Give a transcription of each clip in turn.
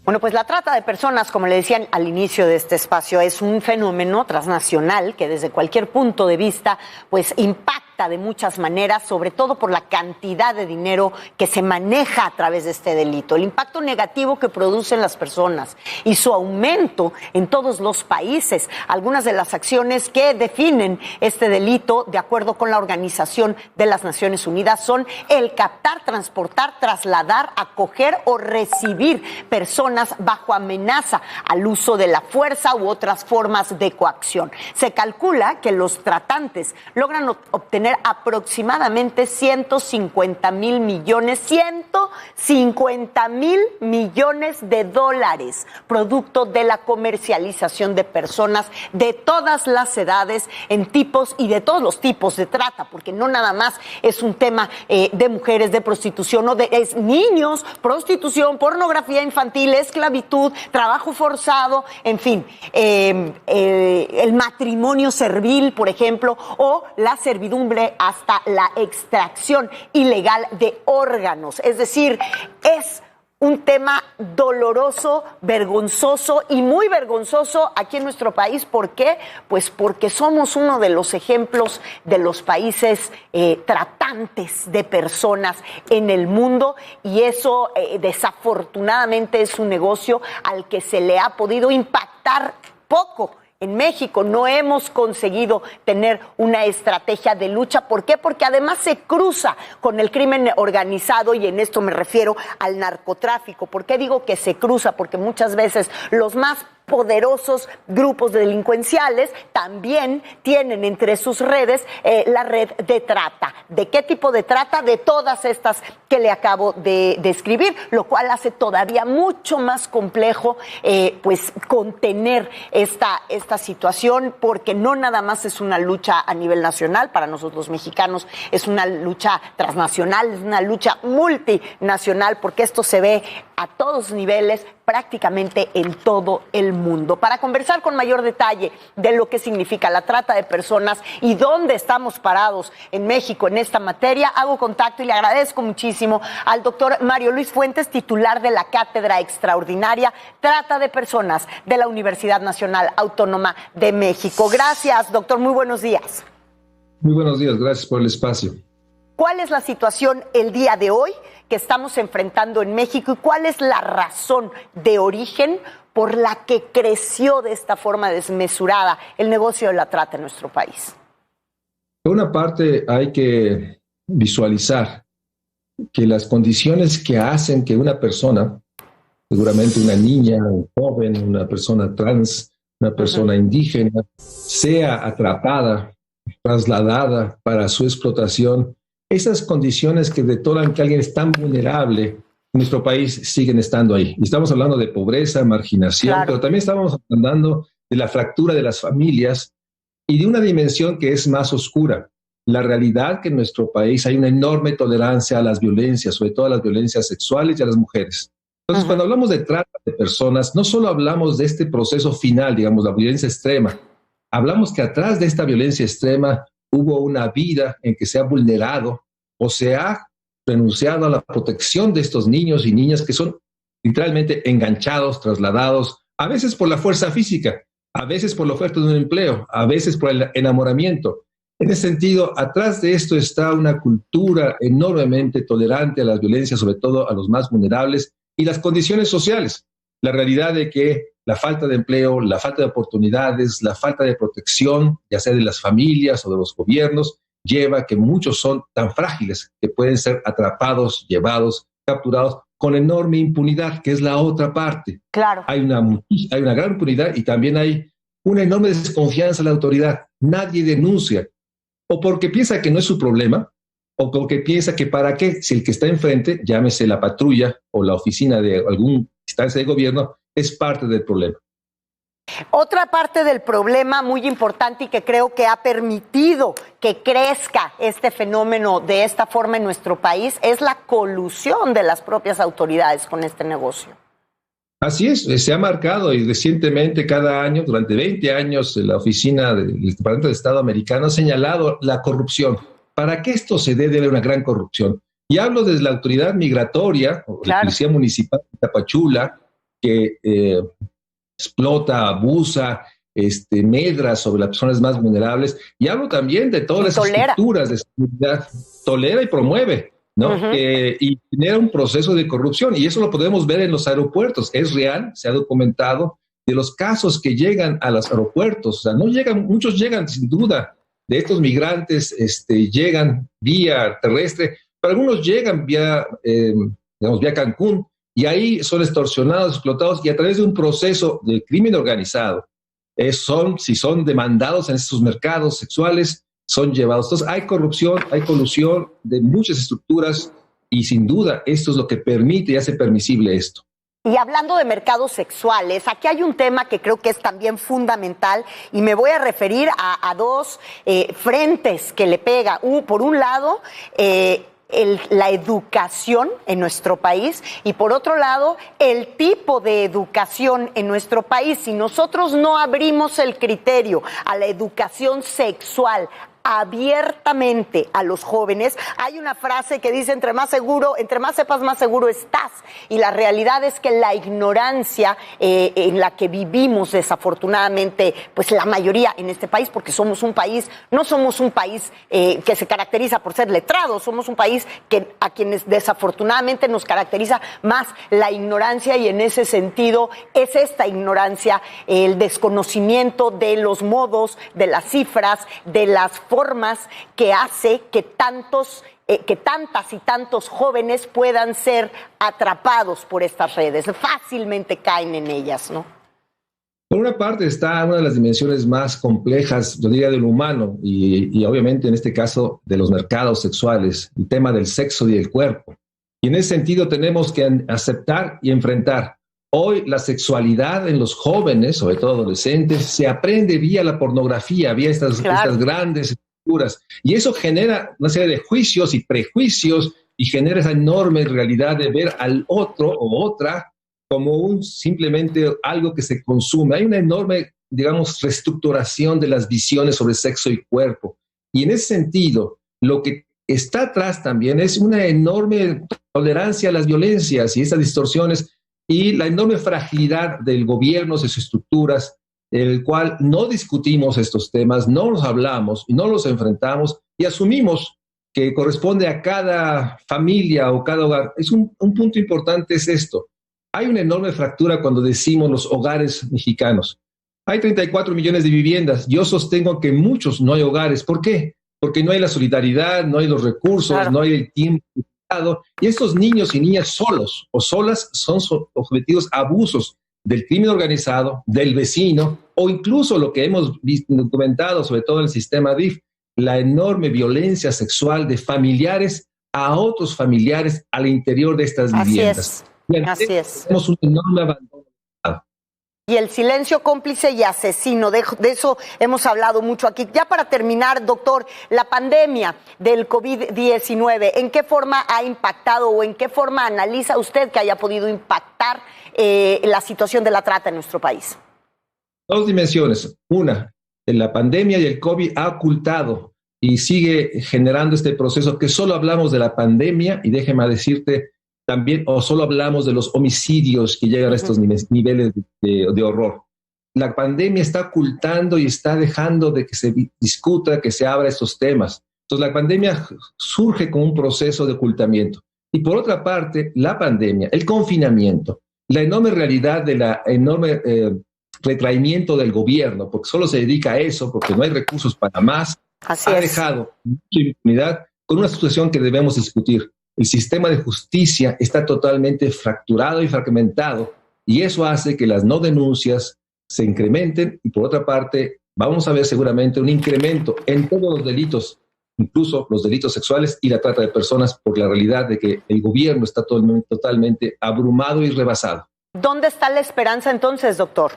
Bueno, pues la trata de personas, como le decían al inicio de este espacio, es un fenómeno transnacional que desde cualquier punto de vista, pues impacta de muchas maneras, sobre todo por la cantidad de dinero que se maneja a través de este delito, el impacto negativo que producen las personas y su aumento en todos los países. Algunas de las acciones que definen este delito, de acuerdo con la Organización de las Naciones Unidas, son el captar, transportar, trasladar, acoger o recibir personas bajo amenaza al uso de la fuerza u otras formas de coacción. Se calcula que los tratantes logran obtener aproximadamente 150 mil millones de dólares, producto de la comercialización de personas de todas las edades, en tipos y de todos los tipos de trata, porque no nada más es un tema de mujeres, de prostitución, o es niños, prostitución, pornografía infantil, esclavitud, trabajo forzado, en fin, el matrimonio servil, por ejemplo, o la servidumbre hasta la extracción ilegal de órganos. Es decir, es un tema doloroso, vergonzoso y muy vergonzoso aquí en nuestro país. ¿Por qué? Pues porque somos uno de los ejemplos de los países tratantes de personas en el mundo, y eso desafortunadamente es un negocio al que se le ha podido impactar poco. En México no hemos conseguido tener una estrategia de lucha. ¿Por qué? Porque además se cruza con el crimen organizado, y en esto me refiero al narcotráfico. ¿Por qué digo que se cruza? Porque muchas veces los más poderosos grupos delincuenciales también tienen entre sus redes la red de trata. ¿De qué tipo de trata? De todas estas que le acabo de describir, lo cual hace todavía mucho más complejo pues contener esta situación, porque no nada más es una lucha a nivel nacional para nosotros los mexicanos, es una lucha transnacional, es una lucha multinacional, porque esto se ve a todos niveles, prácticamente en todo el mundo. Para conversar con mayor detalle de lo que significa la trata de personas y dónde estamos parados en México en esta materia, hago contacto y le agradezco muchísimo al doctor Mario Luis Fuentes, titular de la Cátedra Extraordinaria Trata de Personas de la Universidad Nacional Autónoma de México. Gracias, doctor. Muy buenos días. Muy buenos días. Gracias por el espacio. ¿Cuál es la situación el día de hoy que estamos enfrentando en México y cuál es la razón de origen por la que creció de esta forma desmesurada el negocio de la trata en nuestro país? Por una parte, hay que visualizar que las condiciones que hacen que una persona, seguramente una niña, un joven, una persona trans, una persona indígena, sea atrapada, trasladada para su explotación, esas condiciones que detonan que alguien es tan vulnerable en nuestro país siguen estando ahí. Y estamos hablando de pobreza, marginación, claro, pero también estamos hablando de la fractura de las familias y de una dimensión que es más oscura. La realidad que en nuestro país hay una enorme tolerancia a las violencias, sobre todo a las violencias sexuales y a las mujeres. Entonces, cuando hablamos de trata de personas, no solo hablamos de este proceso final, digamos, la violencia extrema. Hablamos que atrás de esta violencia extrema hubo una vida en que se ha vulnerado o se ha renunciado a la protección de estos niños y niñas que son literalmente enganchados, trasladados, a veces por la fuerza física, a veces por la oferta de un empleo, a veces por el enamoramiento. En ese sentido, atrás de esto está una cultura enormemente tolerante a las violencias, sobre todo a los más vulnerables, y las condiciones sociales. La realidad de que la falta de empleo, la falta de oportunidades, la falta de protección, ya sea de las familias o de los gobiernos, lleva a que muchos son tan frágiles que pueden ser atrapados, llevados, capturados con enorme impunidad, que es la otra parte. Claro. Hay una gran impunidad y también hay una enorme desconfianza en la autoridad. Nadie denuncia, o porque piensa que no es su problema, o porque piensa que para qué, si el que está enfrente, llámese la patrulla o la oficina de alguna instancia de gobierno, es parte del problema. Otra parte del problema muy importante y que creo que ha permitido que crezca este fenómeno de esta forma en nuestro país es la colusión de las propias autoridades con este negocio. Así es, se ha marcado y recientemente cada año, durante 20 años, la oficina del Departamento de Estado americano ha señalado la corrupción. Para que esto se dé, debe haber una gran corrupción. Y hablo desde la autoridad migratoria, o la Policía Municipal de Tapachula, que explota, abusa, medra sobre las personas más vulnerables. Y hablo también de todas las estructuras de seguridad, tolera y promueve, ¿no? Uh-huh. Y genera un proceso de corrupción. Y eso lo podemos ver en los aeropuertos. Es real, se ha documentado de los casos que llegan a los aeropuertos. O sea, no llegan, muchos llegan sin duda de estos migrantes, llegan vía terrestre, pero algunos llegan vía, digamos, vía Cancún, y ahí son extorsionados, explotados, y a través de un proceso de crimen organizado, si son demandados en estos mercados sexuales, son llevados. Entonces hay corrupción, hay colusión de muchas estructuras, y sin duda esto es lo que permite y hace permisible esto. Y hablando de mercados sexuales, aquí hay un tema que creo que es también fundamental y me voy a referir a dos frentes que le pega. Por un lado, la educación en nuestro país y por otro lado, el tipo de educación en nuestro país. Si nosotros no abrimos el criterio a la educación sexual abiertamente a los jóvenes, hay una frase que dice: entre más sepas, más seguro estás. Y la realidad es que la ignorancia en la que vivimos, desafortunadamente, pues la mayoría en este país, porque no somos un país que se caracteriza por ser letrados, somos un país a quienes desafortunadamente nos caracteriza más la ignorancia, y en ese sentido es esta ignorancia, el desconocimiento de los modos, de las cifras, de las formas que hace que tantas y tantos jóvenes puedan ser atrapados por estas redes, fácilmente caen en ellas, ¿no? Por una parte está una de las dimensiones más complejas, yo diría, del humano, y obviamente en este caso de los mercados sexuales, el tema del sexo y el cuerpo. Y en ese sentido tenemos que aceptar y enfrentar. Hoy la sexualidad en los jóvenes, sobre todo adolescentes, se aprende vía la pornografía, vía estas grandes estructuras. Y eso genera una serie de juicios y prejuicios y genera esa enorme realidad de ver al otro o otra como simplemente algo que se consume. Hay una enorme, digamos, reestructuración de las visiones sobre sexo y cuerpo. Y en ese sentido, lo que está atrás también es una enorme tolerancia a las violencias y esas distorsiones, y la enorme fragilidad del gobierno, de sus estructuras, en el cual no discutimos estos temas, no los hablamos y no los enfrentamos y asumimos que corresponde a cada familia o cada hogar. Un punto importante es esto. Hay una enorme fractura cuando decimos los hogares mexicanos. Hay 34 millones de viviendas. Yo sostengo que muchos no hay hogares. ¿Por qué? Porque no hay la solidaridad, no hay los recursos, no hay el tiempo. Y estos niños y niñas solos o solas son objetivos a abusos del crimen organizado, del vecino, o incluso lo que hemos documentado, sobre todo en el sistema DIF, la enorme violencia sexual de familiares a otros familiares al interior de estas viviendas. Así es. Tenemos un enorme abandono. Y el silencio cómplice y asesino, de eso hemos hablado mucho aquí. Ya para terminar, doctor, la pandemia del COVID-19, ¿en qué forma ha impactado o en qué forma analiza usted que haya podido impactar la situación de la trata en nuestro país? Dos dimensiones. Una, la pandemia y el COVID ha ocultado y sigue generando este proceso que solo hablamos de la pandemia, y déjeme decirte también, o solo hablamos de los homicidios que llegan a estos niveles de horror. La pandemia está ocultando y está dejando de que se discuta, que se abra estos temas. Entonces la pandemia surge como un proceso de ocultamiento. Y por otra parte, la pandemia, el confinamiento, la enorme realidad de la enorme retraimiento del gobierno, porque solo se dedica a eso, porque no hay recursos para más, ha dejado mucha impunidad con una situación que debemos discutir. El sistema de justicia está totalmente fracturado y fragmentado, y eso hace que las no denuncias se incrementen, y por otra parte vamos a ver seguramente un incremento en todos los delitos, incluso los delitos sexuales y la trata de personas, por la realidad de que el gobierno está totalmente abrumado y rebasado. ¿Dónde está la esperanza entonces, doctor?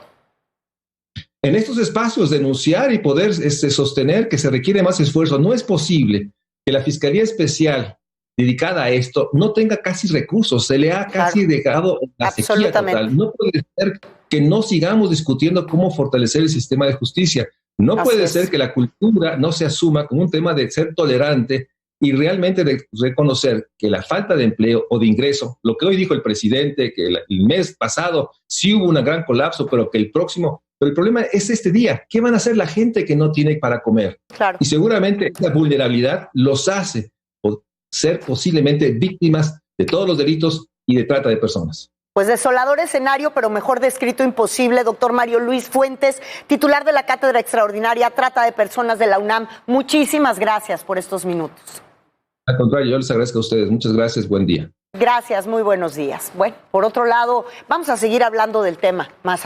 En estos espacios denunciar y poder sostener que se requiere más esfuerzo. No es posible que la Fiscalía Especial dedicada a esto no tenga casi recursos, se le ha casi dejado la sequía total. No puede ser que no sigamos discutiendo cómo fortalecer el sistema de justicia. No puede ser que la cultura no se asuma como un tema de ser tolerante y realmente reconocer que la falta de empleo o de ingreso, lo que hoy dijo el presidente, que el mes pasado sí hubo un gran colapso, pero que el próximo, pero el problema es este día, ¿qué van a hacer la gente que no tiene para comer? Claro. Y seguramente esa vulnerabilidad los hace ser posiblemente víctimas de todos los delitos y de trata de personas. Pues desolador escenario, pero mejor descrito imposible. Doctor Mario Luis Fuentes, titular de la Cátedra Extraordinaria Trata de Personas de la UNAM, muchísimas gracias por estos minutos. Al contrario, yo les agradezco a ustedes. Muchas gracias. Buen día. Gracias, muy buenos días. Bueno, por otro lado, vamos a seguir hablando del tema más